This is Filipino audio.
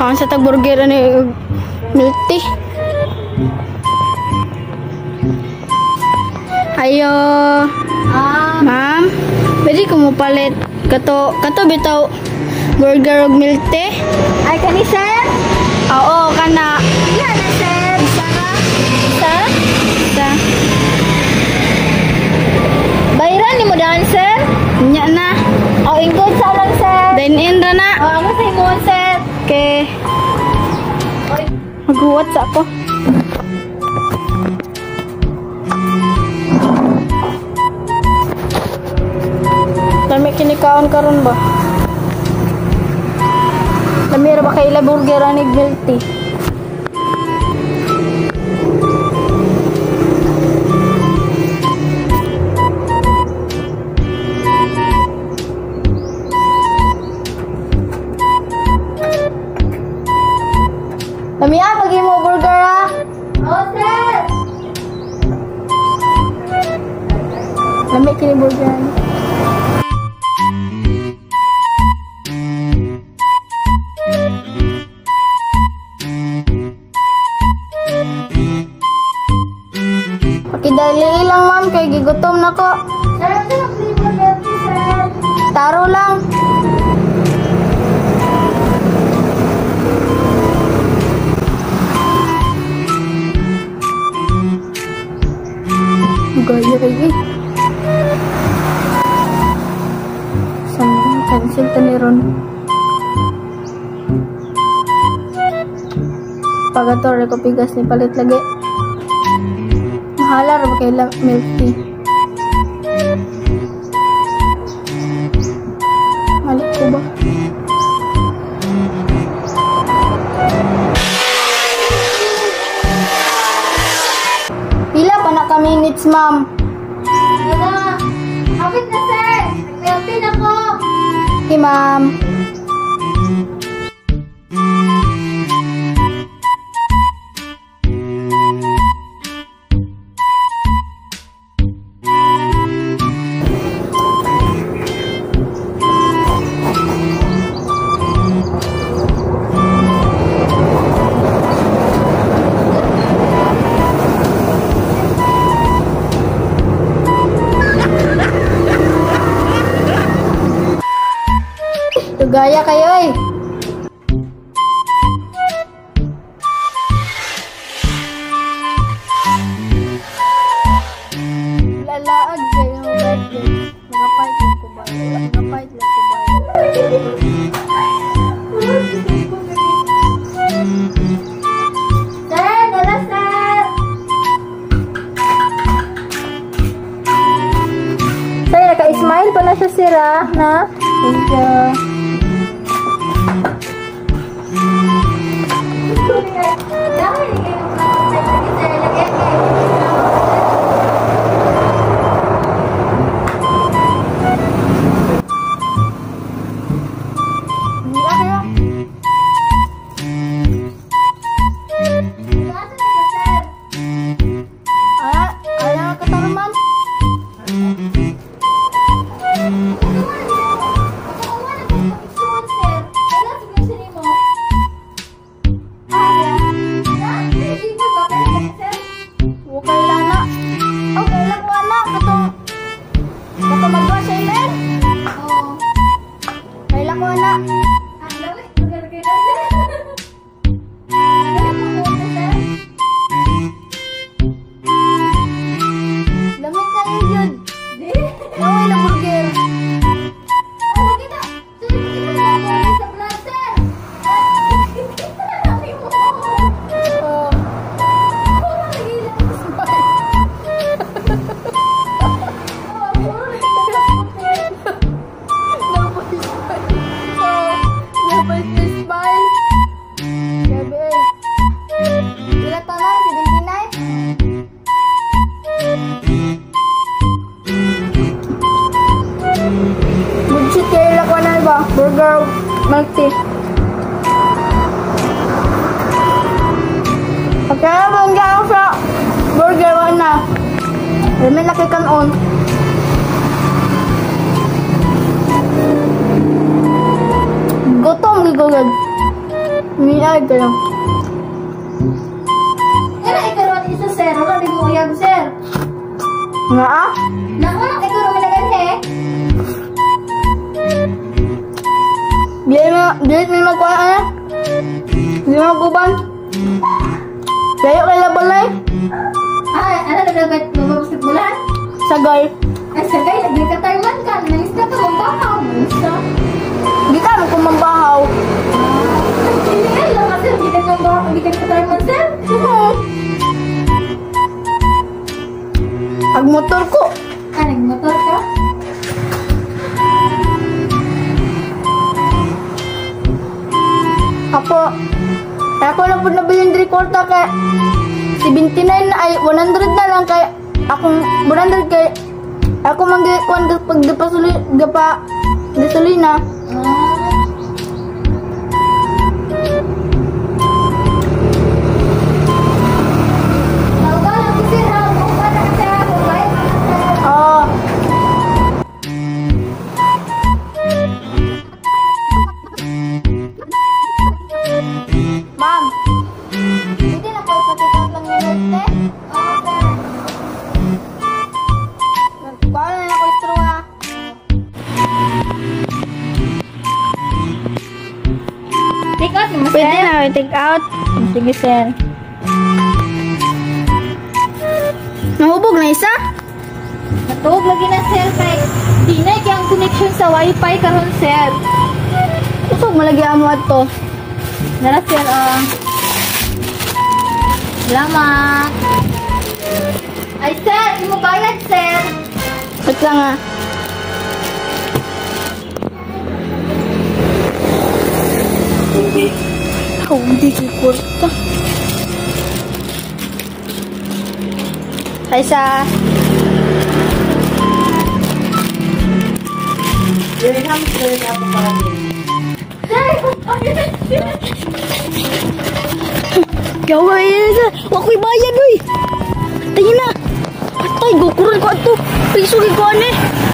Ang sa tag-burger ni milk tea. Ayo. Ma'am, pwede ko mo palit kato bitaw burger ug milk tea? Ay, kani sir? Oo, kana. Iya na sir. Isa ka? Isa? Sa Bayaran ni mo daan sir? nya na. O, ingkod sa lang sir. Dine in ra na. O, ano sa ingon sir? Okay. Oy. Maghuwat sa ako. Dami kinikaon karon ba? Dami ra ba kay ila burger ani milk tea? Dami bagi mo burger ah. O sir. Dami kini burger ani. Pakidali lang ma'am kay gigutom na ko. Sir, ano sa flavor milk tea sir? Taro lang. Gaya kayo eh. Cancel tani ron. Pagator ko pigas ni palit lagi. Mahala ra ba kay milk tea? Malik ko ba? Pila pa na ka minutes, ma'am? Wala. Hapit na sir. Milk tea na ko. Okay, ma'am. Gaya kayo eh. Lalaag kayo birthday. Mga fight lang ko ba? Mga fight lang ko ba? Sir, dala sir. Sir, naka-smile pa na siya sira, na? Thank you. Burger milk tea. Kaya bangga ako sa burger na. May laki kanon. Gutom ni Gugad. Niay kayo. Ano ikaroon isa sir? Wala di mo uyag sir. Nga ah? Naman ikaroon malagan he. Bilit may magkuha na. Hindi mo magkuban. Layo kay labalay. Ay, ano nagagat mo basketballan? Sagay. Ay, sagay, nagkatayman ka. Nangista ka mabahaw. Nangista. Di ka mo kumambahaw. Ay, lang kasi hindi ka mabahaw. Hindi ka katayman sir. Ag motor ko. Ah, nagmotor ka? Ako na po nabili yung recorder kay 79 na ay 100 na lang kay akong 100 kay ako mangikuan pag gasolina. Oh. Ma'am, hindi na kayo patikat lang yung te? Okay. Paano na ako istro ha? Take out mo Pwede na kayo take out. Sige sir. Nahubog na isa? Natuog lagi na sir kay di na ang connection sa wifi karon sir. Usog malagi amo ato. Nara sir Salamat. Ay sir, imo bayad sir. Wait lang ha. Ako hindi ko kurta. Ay sa gawin na. Wako'y bayad, uy. Tayo na. Patay, gukuran ko ato. Piso ko ano eh.